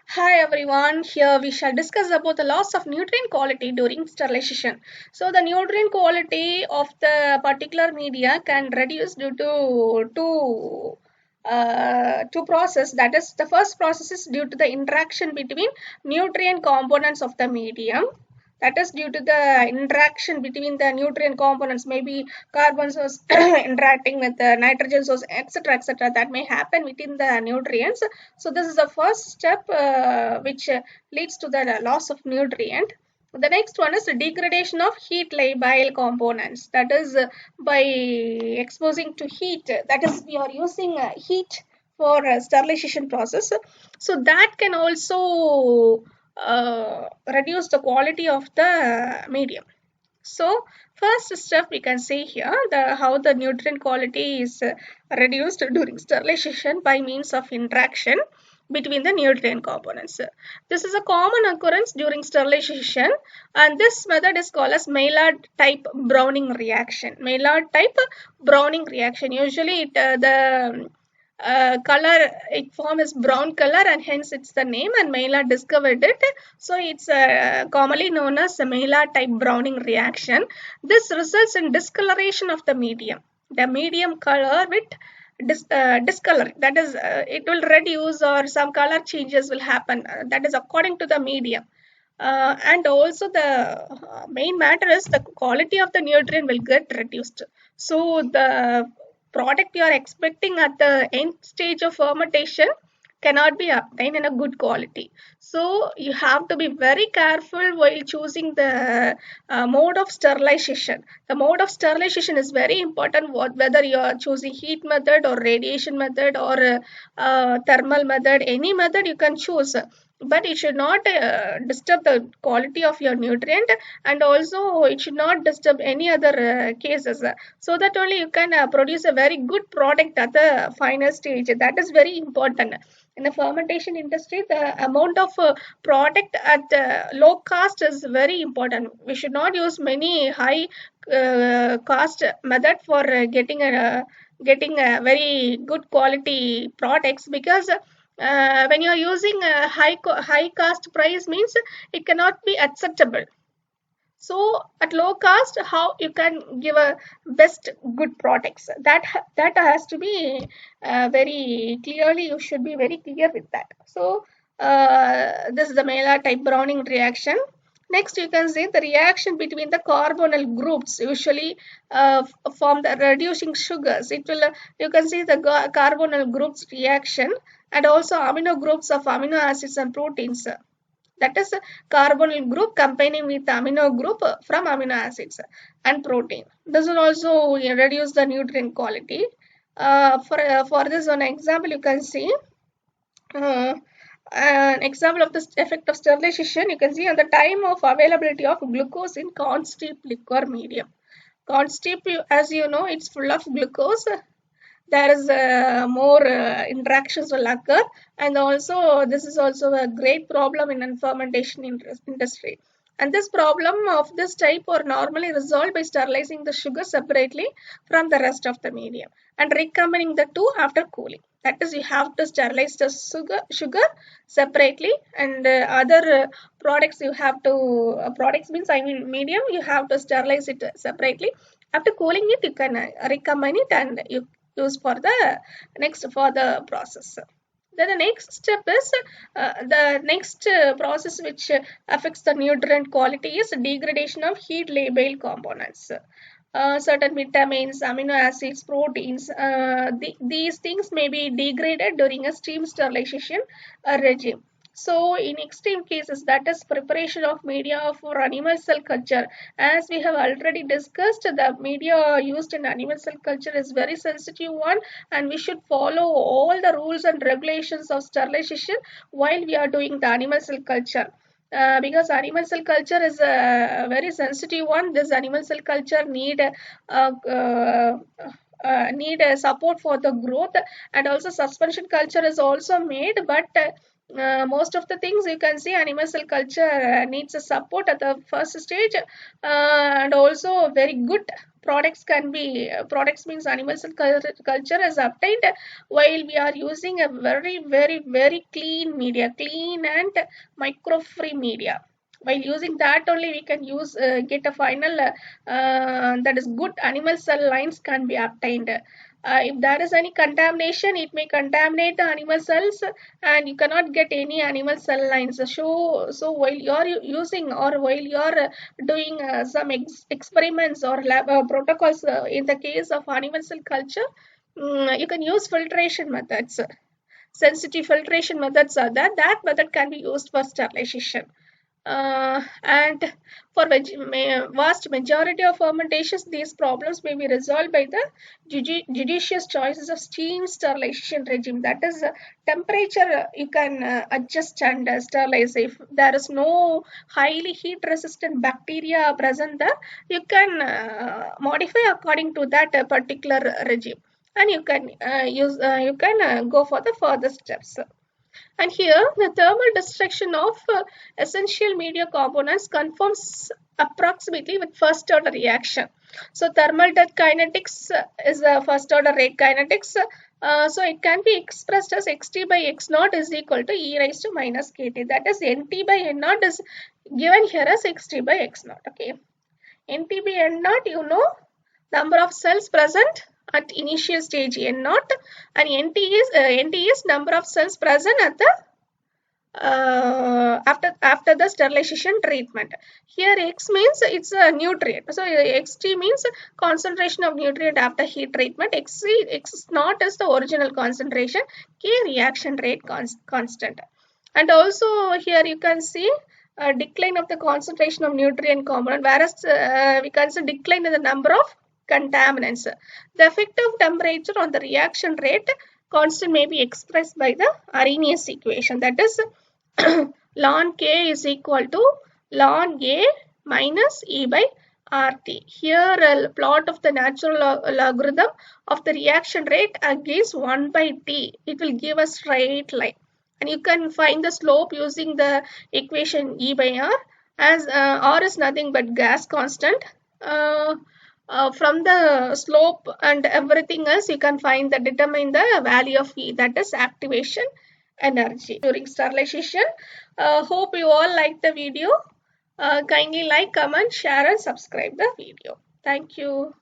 Hi everyone, here we shall discuss about the loss of nutrient quality during sterilization. So the nutrient quality of the particular media can reduce due to two process. That is, the first process is due to the interaction between nutrient components of the medium. That is due to the interaction between the nutrient components, maybe carbon source interacting with the nitrogen source, etc., that may happen within the nutrients. So this is the first step which leads to the loss of nutrient. The next one is the degradation of heat labile components. That is by exposing to heat. That is, we are using heat for sterilization process. So that can also reduce the quality of the medium. So first step we can see here the how the nutrient quality is reduced during sterilization by means of interaction between the nutrient components. This is a common occurrence during sterilization, and this method is called as Maillard type browning reaction. Maillard type browning reaction. Usually the color it form is brown color, and hence it's the name, and Maillard discovered it. So it's commonly known as the Maillard type browning reaction. This results in discoloration of the medium. The medium color with discoloring, that is it will reduce or some color changes will happen, that is according to the medium. And also the main matter is the quality of the nutrient will get reduced. So the product you are expecting at the end stage of fermentation cannot be obtained in a good quality. So you have to be very careful while choosing the mode of sterilization. The mode of sterilization is very important, whether you are choosing heat method or radiation method or thermal method, any method you can choose, but it should not disturb the quality of your nutrient, and also it should not disturb any other cases, so that only you can produce a very good product at the final stage. That is very important. In the fermentation industry, the amount of product at low cost is very important. We should not use many high cost method for getting a very good quality products, because when you are using a high cost price means it cannot be acceptable. So at low cost, how you can give a best good products, that has to be very clearly, you should be very clear with that. So this is the Maillard type browning reaction. Next, you can see the reaction between the carbonyl groups usually form the reducing sugars. It will you can see the carbonyl groups reaction, and also amino groups of amino acids and proteins. That is a carbonyl group combining with amino group from amino acids and protein. This will also reduce the nutrient quality. For this one example, you can see uh, an example of the effect of sterilization. You can see on the time of availability of glucose in corn steep liquor medium. Corn steep, as you know, it's full of glucose. There is more interactions will occur, and also this is also a great problem in fermentation industry. And this problem of this type are normally resolved by sterilizing the sugar separately from the rest of the medium and recombining the two after cooling. That is, you have to sterilize the sugar separately, and other products you have to products means I mean medium, you have to sterilize it separately. After cooling it, you can recombine it and you use for the next for the process. Then the next step is the next process which affects the nutrient quality is degradation of heat labile components. Certain vitamins, amino acids, proteins, these things may be degraded during a steam sterilization regime. So in extreme cases, that is preparation of media for animal cell culture. As we have already discussed, the media used in animal cell culture is very sensitive one, and we should follow all the rules and regulations of sterilization while we are doing the animal cell culture. Because animal cell culture is a very sensitive one. This animal cell culture need need a support for the growth, and also suspension culture is also made, but most of the things you can see animal cell culture needs a support at the first stage, and also very good products can be products means animal cell culture is obtained while we are using a very clean media, clean and micro free media. While using that only we can use get a final that is good animal cell lines can be obtained. If there is any contamination, it may contaminate the animal cells and you cannot get any animal cell lines. So while you are using or while you are doing some experiments or lab protocols in the case of animal cell culture, you can use filtration methods. Sensitive filtration methods are there. That method can be used for sterilization. And for vast majority of fermentations, these problems may be resolved by the judicious choices of steam sterilization regime. That is, temperature you can adjust and sterilize. If there is no highly heat resistant bacteria present there, you can modify according to that particular regime, and you can go for the further steps. And here, the thermal destruction of essential media components conforms approximately with first order reaction. So, thermal death kinetics is the first order rate kinetics. So, it can be expressed as xt by x naught is equal to e raised to minus kt. That is, nt by n naught is given here as xt by x naught. Okay. Nt by n naught, you know, number of cells present at initial stage n naught, and nt is number of cells present at the after the sterilization treatment. Here x means it's a nutrient, so xt means concentration of nutrient after heat treatment. X naught is the original concentration, k reaction rate constant. And also here you can see a decline of the concentration of nutrient component, whereas we can see decline in the number of contaminants. The effective temperature on the reaction rate constant may be expressed by the Arrhenius equation, that is ln k is equal to ln a minus e by RT. Here a plot of the natural logarithm of the reaction rate against 1 by t. It will give a straight line. And you can find the slope using the equation E by R, as R is nothing but gas constant. From the slope and everything else, you can determine the value of E, that is activation energy during sterilization. Hope you all like the video. Kindly like, comment, share and subscribe the video. Thank you.